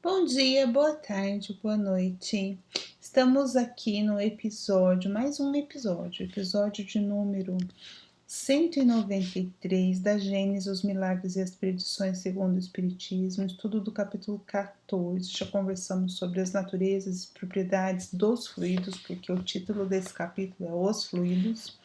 Bom dia, boa tarde, boa noite. Estamos aqui no mais um episódio de número 193 da Gênesis, os milagres e as predições segundo o Espiritismo, estudo do capítulo 14. Já conversamos sobre as naturezas e propriedades dos fluidos, porque o título desse capítulo é Os Fluidos.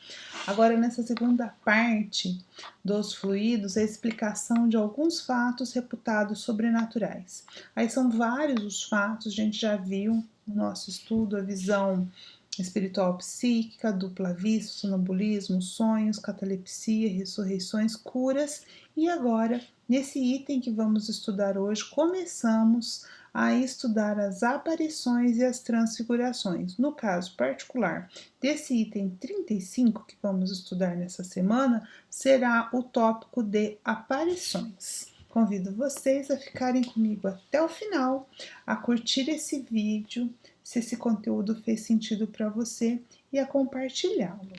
Agora, nessa segunda parte dos fluidos, a explicação de alguns fatos reputados sobrenaturais. Aí são vários os fatos, a gente já viu no nosso estudo a visão espiritual psíquica, dupla vista, sonambulismo, sonhos, catalepsia, ressurreições, curas. E agora, nesse item que vamos estudar hoje, começamos a estudar as aparições e as transfigurações. No caso particular desse item 35 que vamos estudar nessa semana, será o tópico de aparições. Convido vocês a ficarem comigo até o final, a curtir esse vídeo, se esse conteúdo fez sentido para você, e a compartilhá-lo.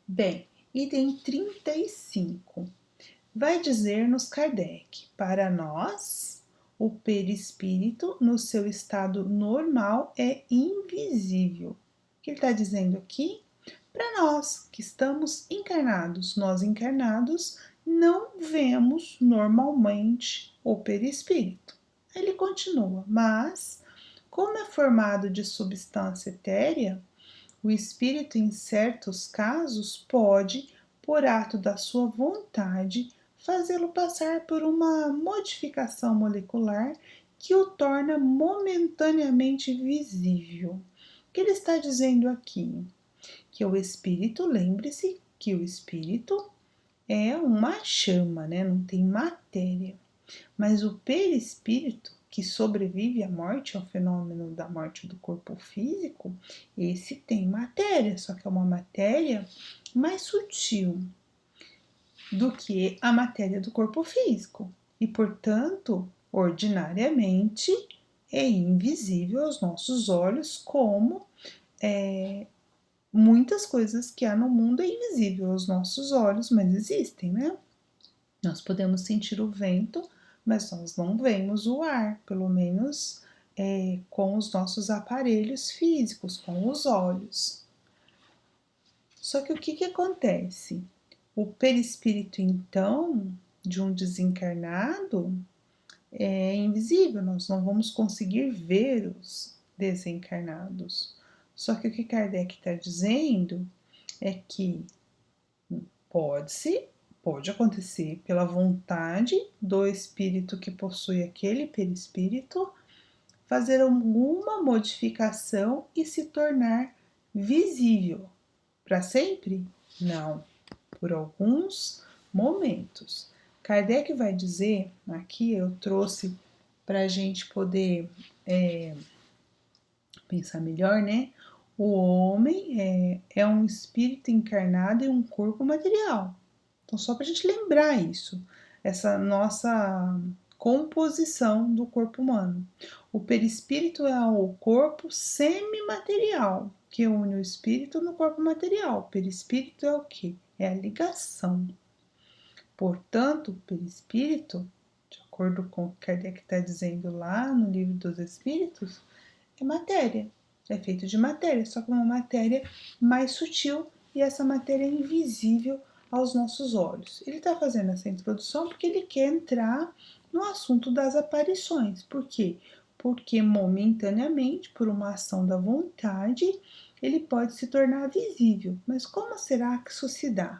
Bem, item 35 vai dizer-nos Kardec: para nós, o perispírito no seu estado normal é invisível. O que ele está dizendo aqui? Para nós que estamos encarnados, nós encarnados não vemos normalmente o perispírito. Ele continua, mas como é formado de substância etérea, o espírito em certos casos pode, por ato da sua vontade, fazê-lo passar por uma modificação molecular que o torna momentaneamente visível. O que ele está dizendo aqui? Que o espírito, lembre-se que o espírito é uma chama, né? Não tem matéria. Mas o perispírito, que sobrevive à morte, ao fenômeno da morte do corpo físico, esse tem matéria, só que é uma matéria mais sutil do que a matéria do corpo físico e, portanto, ordinariamente é invisível aos nossos olhos, como muitas coisas que há no mundo é invisível aos nossos olhos, mas existem, né? Nós podemos sentir o vento, mas nós não vemos o ar, pelo menos com os nossos aparelhos físicos, com os olhos. Só que o que acontece? O perispírito, então, de um desencarnado é invisível, nós não vamos conseguir ver os desencarnados. Só que o que Kardec está dizendo é que pode acontecer pela vontade do espírito que possui aquele perispírito fazer alguma modificação e se tornar visível. Para sempre? Não, por alguns momentos. Kardec vai dizer, aqui eu trouxe para a gente poder pensar melhor, né? O homem é um espírito encarnado em um corpo material. Então, só para a gente lembrar isso, essa nossa composição do corpo humano. O perispírito é o corpo semimaterial, que une o espírito no corpo material. O perispírito é o quê? É a ligação. Portanto, o perispírito, de acordo com o que Kardec está dizendo lá no Livro dos Espíritos, é matéria. É feito de matéria, só que uma matéria mais sutil, e essa matéria é invisível aos nossos olhos. Ele está fazendo essa introdução porque ele quer entrar no assunto das aparições. Por quê? Porque momentaneamente, por uma ação da vontade, ele pode se tornar visível. Mas como será que isso se dá?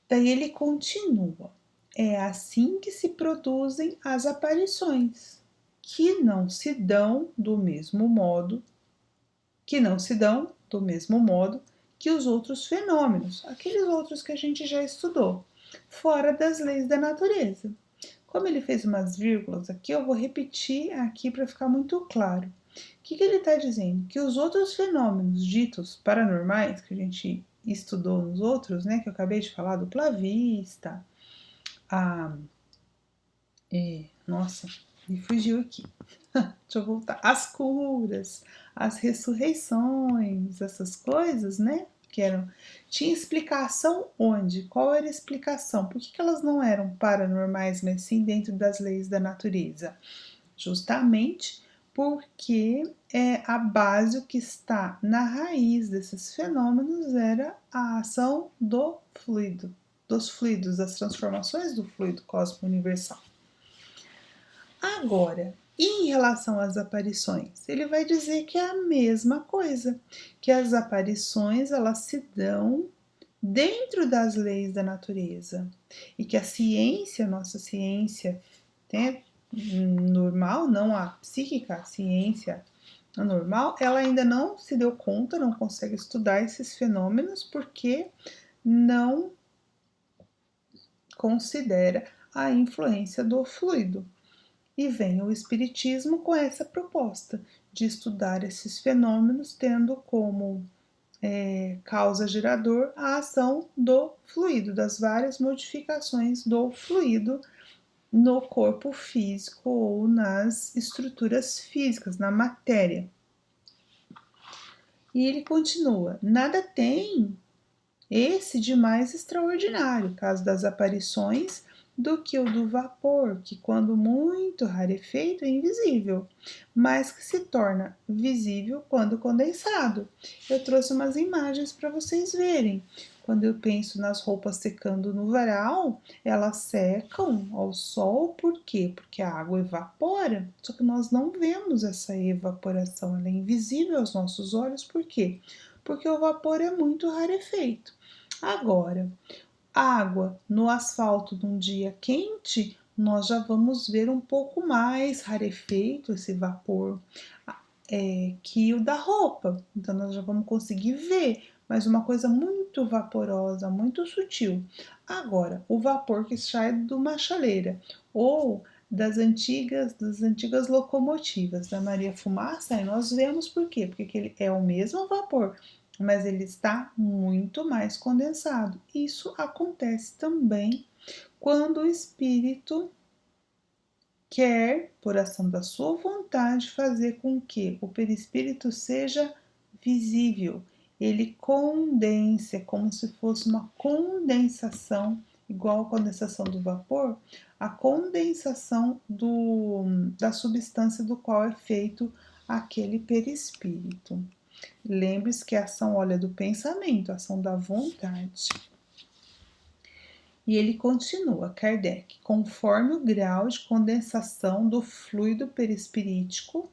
Daí ele continua. É assim que se produzem as aparições, que não se dão do mesmo modo que os outros fenômenos, aqueles outros que a gente já estudou, fora das leis da natureza. Como ele fez umas vírgulas aqui, eu vou repetir aqui para ficar muito claro. O que ele está dizendo? Que os outros fenômenos ditos paranormais, que a gente estudou nos outros, né, que eu acabei de falar, dupla vista, nossa, me fugiu aqui. Deixa eu voltar. As curas, as ressurreições, essas coisas, né? tinha explicação onde? Qual era a explicação? Por que elas não eram paranormais, mas sim dentro das leis da natureza? Justamente porque a base, o que está na raiz desses fenômenos era a ação dos fluidos, das transformações do fluido cósmico universal. Agora, em relação às aparições, ele vai dizer que é a mesma coisa, que as aparições elas se dão dentro das leis da natureza e que a ciência, nossa ciência, né, normal, não a psíquica, a ciência normal, ela ainda não se deu conta, não consegue estudar esses fenômenos porque não considera a influência do fluido. E vem o Espiritismo com essa proposta de estudar esses fenômenos, tendo como causa gerador a ação do fluido, das várias modificações do fluido no corpo físico ou nas estruturas físicas, na matéria. E ele continua: nada tem esse de mais extraordinário, caso das aparições, do que o do vapor, que quando muito rarefeito é invisível, mas que se torna visível quando condensado. Eu trouxe umas imagens para vocês verem. Quando eu penso nas roupas secando no varal, elas secam ao sol, por quê? Porque a água evapora, só que nós não vemos essa evaporação, ela é invisível aos nossos olhos, por quê? Porque o vapor é muito rarefeito. Agora, água no asfalto num dia quente, nós já vamos ver um pouco mais rarefeito esse vapor que o da roupa. Então, nós já vamos conseguir ver, mas uma coisa muito vaporosa, muito sutil. Agora, o vapor que sai de uma chaleira ou das antigas locomotivas da Maria Fumaça, aí nós vemos por quê? Porque ele é o mesmo vapor, mas ele está muito mais condensado. Isso acontece também quando o espírito quer, por ação da sua vontade, fazer com que o perispírito seja visível. Ele condensa, é como se fosse uma condensação, igual a condensação do vapor, a condensação da substância do qual é feito aquele perispírito. Lembre-se que a ação olha do pensamento, a ação da vontade. E ele continua, Kardec, conforme o grau de condensação do fluido perispirítico,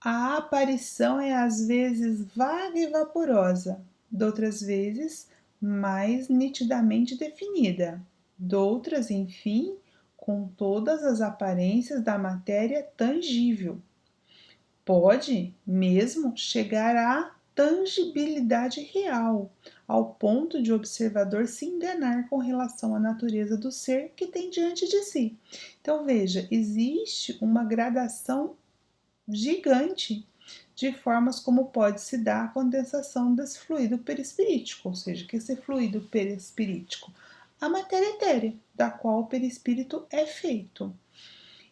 a aparição é às vezes vaga e vaporosa, doutras vezes mais nitidamente definida, doutras, enfim, com todas as aparências da matéria tangível. Pode mesmo chegar à tangibilidade real, ao ponto de o observador se enganar com relação à natureza do ser que tem diante de si. Então, veja, existe uma gradação gigante de formas como pode se dar a condensação desse fluido perispirítico, ou seja, que esse fluido perispirítico, a matéria etérea, da qual o perispírito é feito.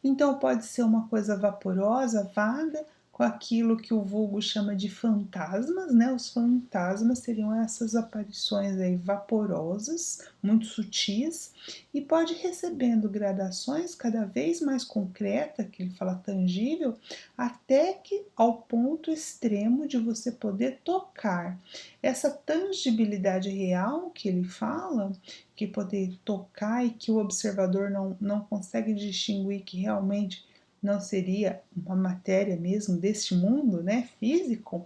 Então, pode ser uma coisa vaporosa, vaga, com aquilo que o vulgo chama de fantasmas, né? Os fantasmas seriam essas aparições aí vaporosas, muito sutis, e pode ir recebendo gradações cada vez mais concretas, que ele fala tangível, até que ao ponto extremo de você poder tocar. Essa tangibilidade real que ele fala, que poder tocar e que o observador não consegue distinguir que realmente não seria uma matéria mesmo deste mundo, né, físico,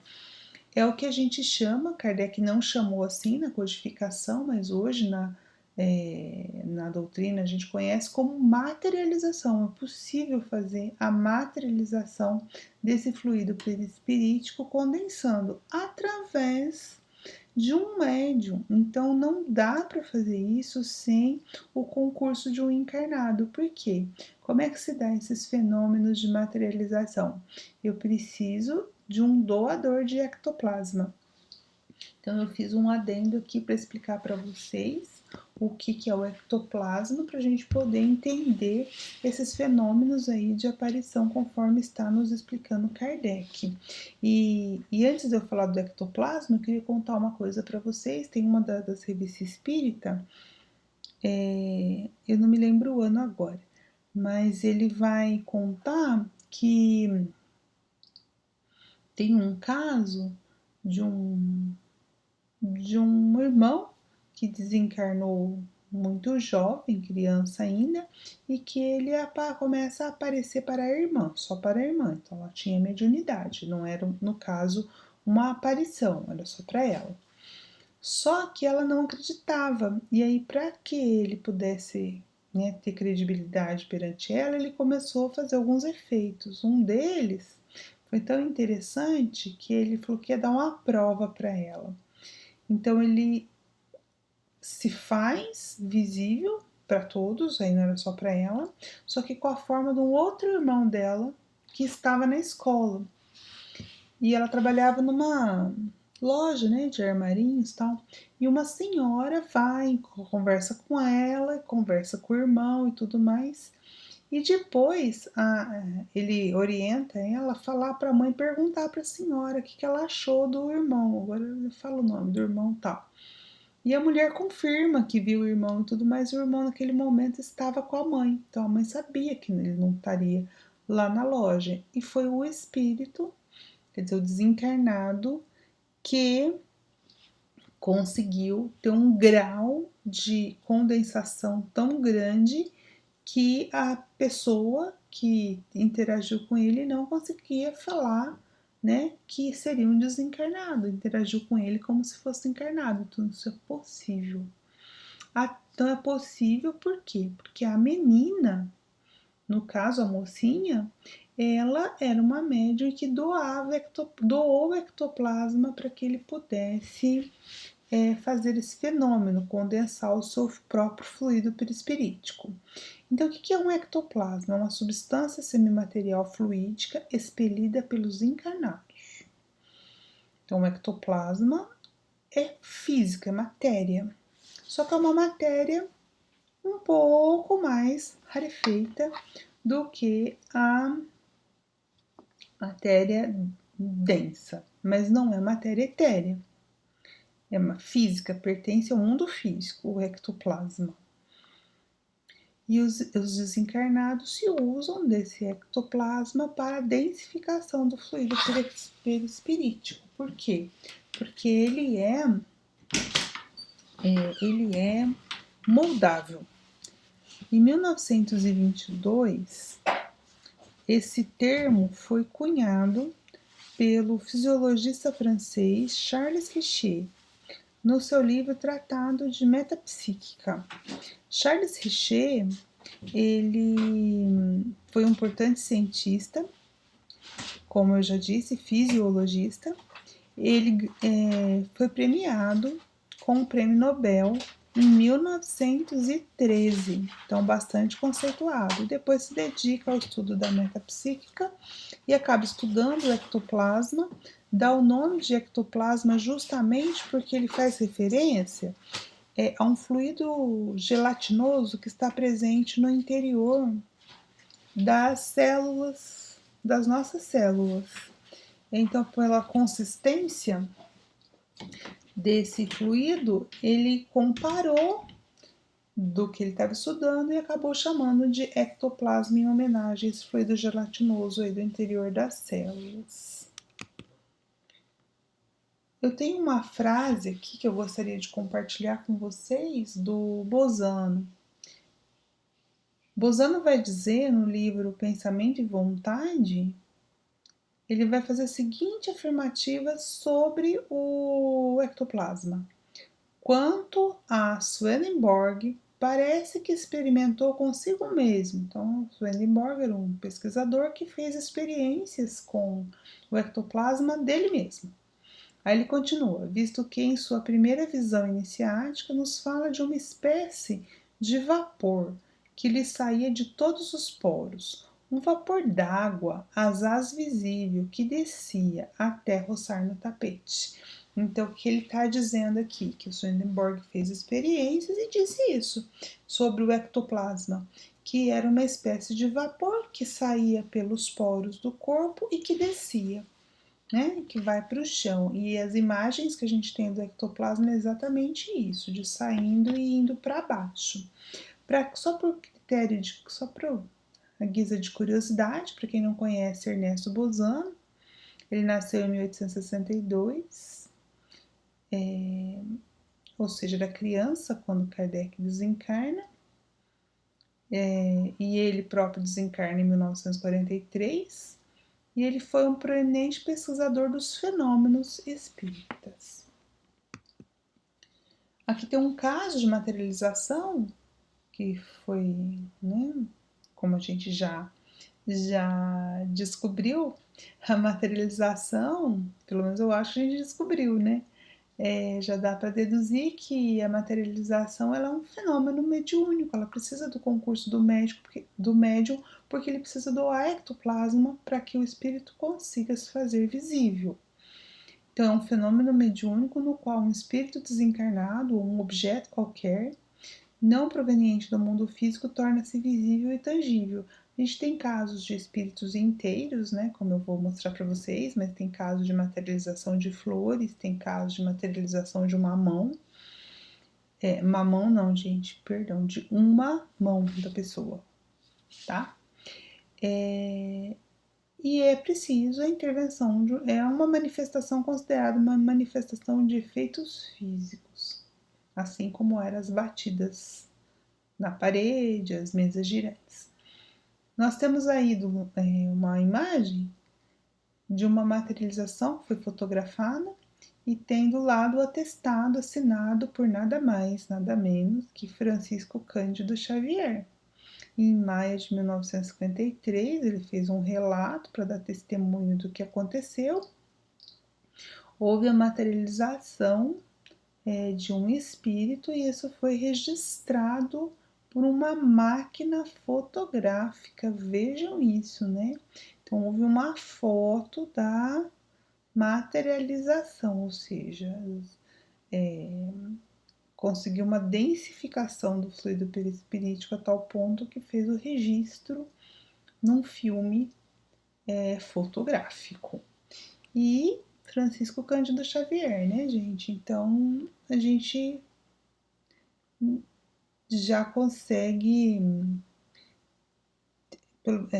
é o que a gente chama, Kardec não chamou assim na codificação, mas hoje na doutrina a gente conhece como materialização. É possível fazer a materialização desse fluido perispirítico condensando através de um médium. Então não dá para fazer isso sem o concurso de um encarnado. Por quê? Como é que se dá esses fenômenos de materialização? Eu preciso de um doador de ectoplasma. Então eu fiz um adendo aqui para explicar para vocês o que é o ectoplasma para a gente poder entender esses fenômenos aí de aparição conforme está nos explicando Kardec. E antes de eu falar do ectoplasma, eu queria contar uma coisa para vocês. Tem uma das revistas espírita, eu não me lembro o ano agora, mas ele vai contar que tem um caso de um irmão que desencarnou muito jovem, criança ainda, e que ele começa a aparecer para a irmã, só para a irmã. Então ela tinha mediunidade, não era, no caso, uma aparição, era só para ela. Só que ela não acreditava, e aí, para que ele pudesse, né, ter credibilidade perante ela, ele começou a fazer alguns efeitos. Um deles foi tão interessante que ele falou que ia dar uma prova para ela. Então ele se faz visível para todos, aí não era só para ela, só que com a forma de um outro irmão dela que estava na escola. E ela trabalhava numa loja, né, de armarinhos e tal. E uma senhora vai, conversa com ela, conversa com o irmão e tudo mais. E depois ele orienta ela a falar para a mãe, perguntar para a senhora o que ela achou do irmão. Agora eu falo o nome do irmão tal. E a mulher confirma que viu o irmão e tudo mais. O irmão naquele momento estava com a mãe. Então a mãe sabia que ele não estaria lá na loja. E foi o espírito, quer dizer, o desencarnado, que conseguiu ter um grau de condensação tão grande que a pessoa que interagiu com ele não conseguia falar, né, que seria um desencarnado, interagiu com ele como se fosse encarnado. Então isso é possível. Então é possível por quê? Porque a menina, no caso a mocinha, ela era uma médium que doou o ectoplasma para que ele pudesse fazer esse fenômeno, condensar o seu próprio fluido perispirítico. Então, o que é um ectoplasma? É uma substância semimaterial fluídica expelida pelos encarnados. Então, o ectoplasma é física, é matéria. Só que é uma matéria um pouco mais rarefeita do que a matéria densa, mas não é matéria etérea. É uma física, pertence ao mundo físico, o ectoplasma. E os desencarnados se usam desse ectoplasma para a densificação do fluido perispirítico. Por quê? Porque ele é moldável. Em 1922, esse termo foi cunhado pelo fisiologista francês Charles Richer, no seu livro Tratado de Metapsíquica. Charles Richer, ele foi um importante cientista, como eu já disse, fisiologista. Ele foi premiado com o Prêmio Nobel em 1913, então bastante conceituado. Depois se dedica ao estudo da metapsíquica e acaba estudando o ectoplasma. Dá o nome de ectoplasma justamente porque ele faz referência a um fluido gelatinoso que está presente no interior das células, das nossas células. Então, pela consistência desse fluido, ele comparou do que ele estava estudando e acabou chamando de ectoplasma em homenagem a esse fluido gelatinoso aí do interior das células. Eu tenho uma frase aqui que eu gostaria de compartilhar com vocês do Bosano. Bosano vai dizer no livro Pensamento e Vontade, ele vai fazer a seguinte afirmativa sobre o ectoplasma. Quanto a Swedenborg, parece que experimentou consigo mesmo. Então, Swedenborg era um pesquisador que fez experiências com o ectoplasma dele mesmo. Aí ele continua, visto que em sua primeira visão iniciática nos fala de uma espécie de vapor que lhe saía de todos os poros, um vapor d'água, asaz visível, que descia até roçar no tapete. Então, o que ele está dizendo aqui? Que o Swedenborg fez experiências e disse isso sobre o ectoplasma, que era uma espécie de vapor que saía pelos poros do corpo e que descia, né? Que vai para o chão. E as imagens que a gente tem do ectoplasma é exatamente isso, de saindo e indo para baixo. Só por critério de, só para a guisa de curiosidade, para quem não conhece Ernesto Bozano, ele nasceu em 1862. Ou seja, era criança quando Kardec desencarna, e ele próprio desencarna em 1943, e ele foi um proeminente pesquisador dos fenômenos espíritas. Aqui tem um caso de materialização que foi, né, como a gente já descobriu, a materialização, pelo menos eu acho que a gente descobriu, né? Já dá para deduzir que a materialização ela é um fenômeno mediúnico, ela precisa do concurso do médium, porque ele precisa doar ectoplasma para que o espírito consiga se fazer visível. Então, é um fenômeno mediúnico no qual um espírito desencarnado ou um objeto qualquer, não proveniente do mundo físico, torna-se visível e tangível. A gente tem casos de espíritos inteiros, né, como eu vou mostrar para vocês, mas tem casos de materialização de flores, tem casos de materialização de uma mão. Uma mão não, gente, perdão, de uma mão da pessoa, tá? E é preciso a intervenção, é uma manifestação considerada uma manifestação de efeitos físicos, assim como eram as batidas na parede, as mesas girantes. Nós temos aí uma imagem de uma materialização que foi fotografada e tem do lado o atestado assinado por nada mais, nada menos que Francisco Cândido Xavier. Em maio de 1953, ele fez um relato para dar testemunho do que aconteceu. Houve a materialização de um espírito e isso foi registrado por uma máquina fotográfica. Vejam isso, né? Então, houve uma foto da materialização, ou seja, conseguiu uma densificação do fluido perispirítico a tal ponto que fez o registro num filme fotográfico. E Francisco Cândido Xavier, né, gente? Então, a gente já consegue.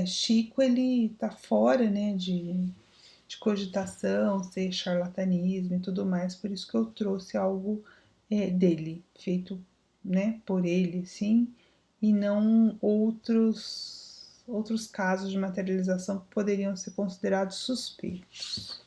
Chico, ele tá fora, né, de cogitação, ser charlatanismo e tudo mais, por isso que eu trouxe algo dele, feito, né, por ele, sim, e não outros casos de materialização que poderiam ser considerados suspeitos.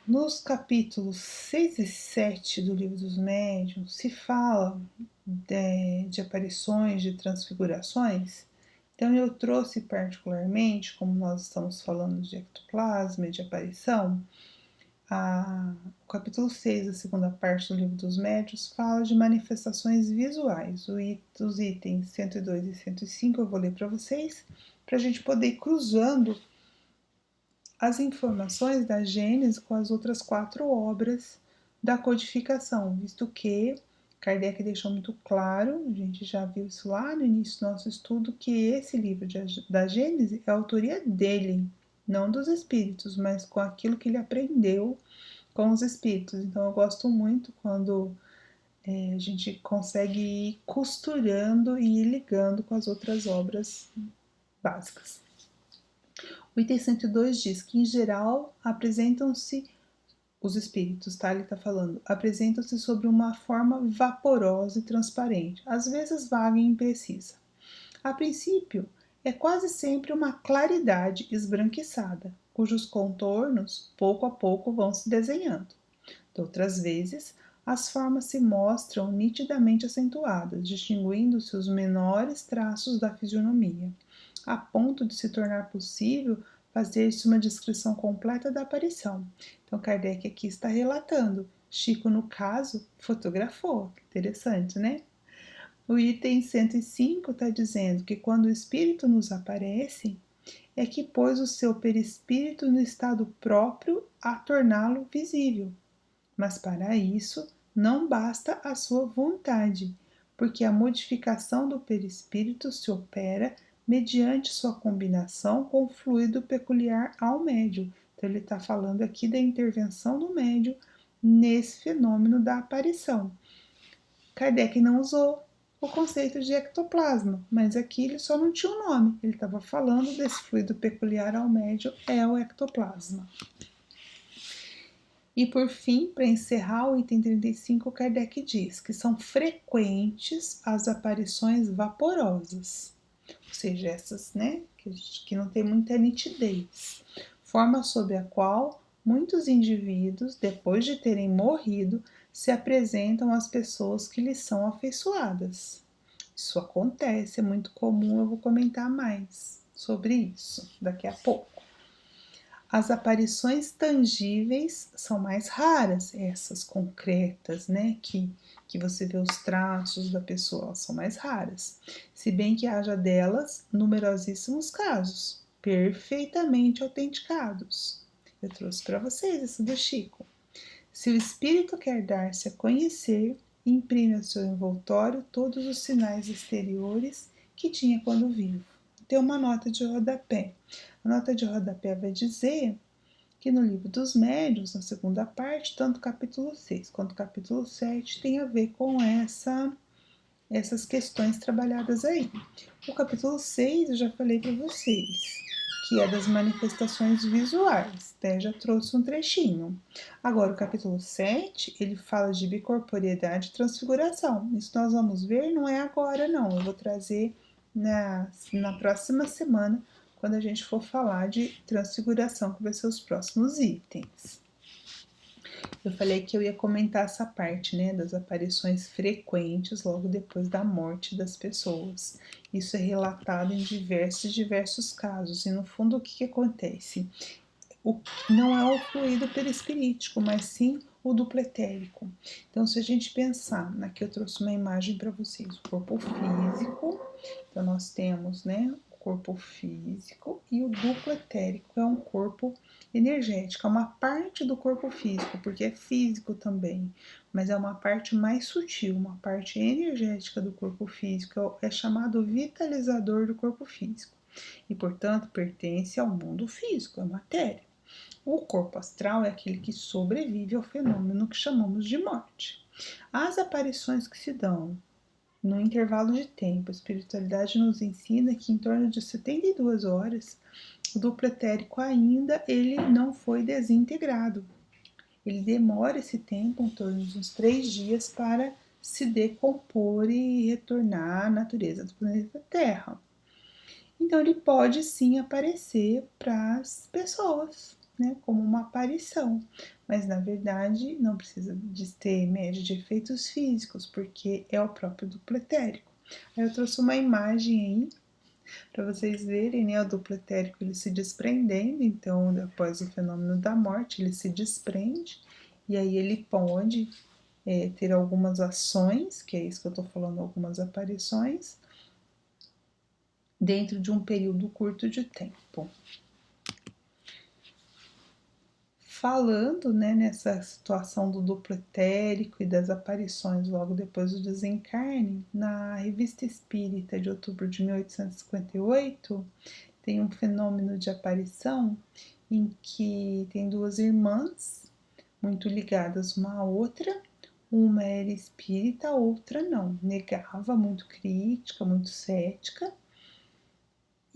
Nos capítulos 6 e 7 do Livro dos Médiuns se fala de aparições, de transfigurações. Então eu trouxe particularmente, como nós estamos falando de ectoplasma e de aparição, o capítulo 6 da segunda parte do Livro dos Médiuns fala de manifestações visuais. Os itens 102 e 105 eu vou ler para vocês, para a gente poder ir cruzando as informações da Gênese com as outras 4 obras da codificação, visto que Kardec deixou muito claro, a gente já viu isso lá no início do nosso estudo, que esse livro da Gênese é a autoria dele, não dos espíritos, mas com aquilo que ele aprendeu com os espíritos. Então eu gosto muito quando a gente consegue ir costurando e ir ligando com as outras obras básicas. O item 102 diz que, em geral, apresentam-se os espíritos, tá? Ele está falando, apresentam-se sob uma forma vaporosa e transparente, às vezes vaga e imprecisa. A princípio, é quase sempre uma claridade esbranquiçada, cujos contornos, pouco a pouco, vão se desenhando. De outras vezes, as formas se mostram nitidamente acentuadas, distinguindo-se os menores traços da fisionomia, a ponto de se tornar possível fazer-se uma descrição completa da aparição. Então, Kardec aqui está relatando. Chico, no caso, fotografou. Interessante, né? O item 105 está dizendo que quando o espírito nos aparece, é que pôs o seu perispírito no estado próprio a torná-lo visível. Mas para isso não basta a sua vontade, porque a modificação do perispírito se opera mediante sua combinação com o fluido peculiar ao médium. Então ele está falando aqui da intervenção do médium nesse fenômeno da aparição. Kardec não usou o conceito de ectoplasma, mas aqui ele só não tinha um nome. Ele estava falando desse fluido peculiar ao médium, é o ectoplasma. E por fim, para encerrar o item 35, Kardec diz que são frequentes as aparições vaporosas, ou seja, essas, né, que não tem muita nitidez, forma sob a qual muitos indivíduos, depois de terem morrido, se apresentam às pessoas que lhes são afeiçoadas. Isso acontece, é muito comum, eu vou comentar mais sobre isso daqui a pouco. As aparições tangíveis são mais raras, essas concretas, né, que você vê os traços da pessoa, elas são mais raras. Se bem que haja delas numerosíssimos casos, perfeitamente autenticados. Eu trouxe para vocês esse do Chico. Se o espírito quer dar-se a conhecer, imprime ao seu envoltório todos os sinais exteriores que tinha quando vivo. Tem uma nota de rodapé. A nota de rodapé vai dizer que no livro dos médiuns, na segunda parte, tanto o capítulo 6 quanto o capítulo 7 tem a ver com essas questões trabalhadas aí. O capítulo 6 eu já falei para vocês, que é das manifestações visuais, até já trouxe um trechinho. Agora, o capítulo 7, ele fala de bicorporeidade e transfiguração. Isso nós vamos ver, não é agora não, eu vou trazer na próxima semana, quando a gente for falar de transfiguração, que vai ser os próximos itens. Eu falei que eu ia comentar essa parte, né, das aparições frequentes logo depois da morte das pessoas. Isso é relatado em diversos casos. E no fundo, o que acontece? Não é o fluido perispirítico, mas sim o duplo etérico. Então, se a gente pensar, aqui eu trouxe uma imagem para vocês, o corpo físico. Então, nós temos, né, o corpo físico e o duplo etérico é um corpo energético, é uma parte do corpo físico, porque é físico também, mas é uma parte mais sutil, uma parte energética do corpo físico, é chamado vitalizador do corpo físico e, portanto, pertence ao mundo físico, é matéria. O corpo astral é aquele que sobrevive ao fenômeno que chamamos de morte. As aparições que se dão no intervalo de tempo, a espiritualidade nos ensina que em torno de 72 horas, o duplo etérico ainda ele não foi desintegrado. Ele demora esse tempo, em torno de uns 3 dias, para se decompor e retornar à natureza do planeta Terra. Então ele pode sim aparecer para as pessoas, né, como uma aparição, mas na verdade não precisa de ter média de efeitos físicos, porque é o próprio duplo etérico. Aí eu trouxe uma imagem aí para vocês verem, né, o duplo etérico ele se desprendendo, então após o fenômeno da morte ele se desprende e aí ele pode ter algumas ações, que é isso que eu estou falando, algumas aparições, dentro de um período curto de tempo. Falando, né, nessa situação do duplo etérico e das aparições logo depois do desencarne, na Revista Espírita de outubro de 1858, tem um fenômeno de aparição em que tem duas irmãs muito ligadas uma à outra, uma era espírita, a outra não, negava, muito crítica, muito cética.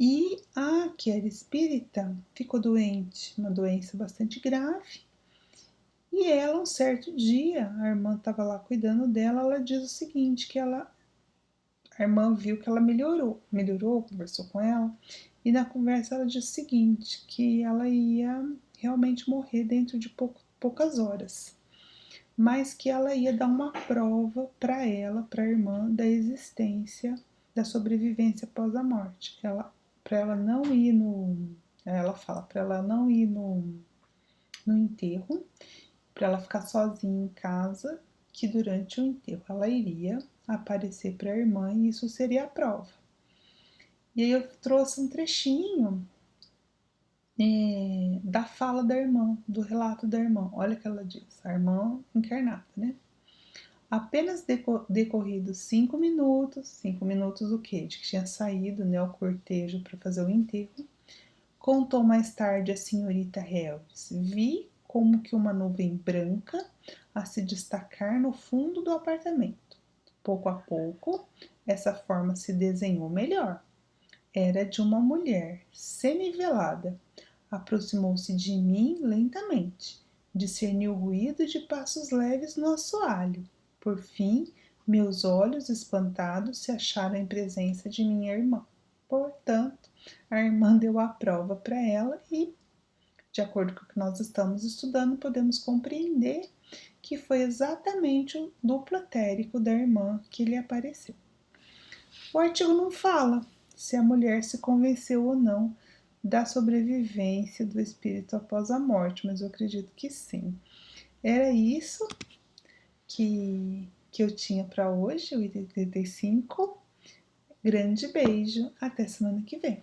E a que era espírita ficou doente, uma doença bastante grave. E ela, um certo dia, a irmã estava lá cuidando dela, ela diz o seguinte, que a irmã viu que ela melhorou, conversou com ela, e na conversa ela disse o seguinte, que ela ia realmente morrer dentro de poucas horas, mas que ela ia dar uma prova para ela, para a irmã, da existência, da sobrevivência após a morte. Para ela não ir ela fala, para ela não ir no enterro, para ela ficar sozinha em casa, que durante o enterro ela iria aparecer para a irmã e isso seria a prova. E aí eu trouxe um trechinho da fala da irmã, do relato da irmã. Olha o que ela diz, a irmã encarnada, né? Apenas decorridos 5 minutos o quê? De que tinha saído, né, o cortejo para fazer o enterro, contou mais tarde a senhorita Helves. Vi como que uma nuvem branca a se destacar no fundo do apartamento. Pouco a pouco, essa forma se desenhou melhor. Era de uma mulher semivelada. Aproximou-se de mim lentamente. Discerni o ruído de passos leves no assoalho. Por fim, meus olhos espantados se acharam em presença de minha irmã. Portanto, a irmã deu a prova para ela e, de acordo com o que nós estamos estudando, podemos compreender que foi exatamente o duplo etérico da irmã que lhe apareceu. O artigo não fala se a mulher se convenceu ou não da sobrevivência do espírito após a morte, mas eu acredito que sim. Era isso que eu tinha para hoje, o item 35. Grande beijo, até semana que vem.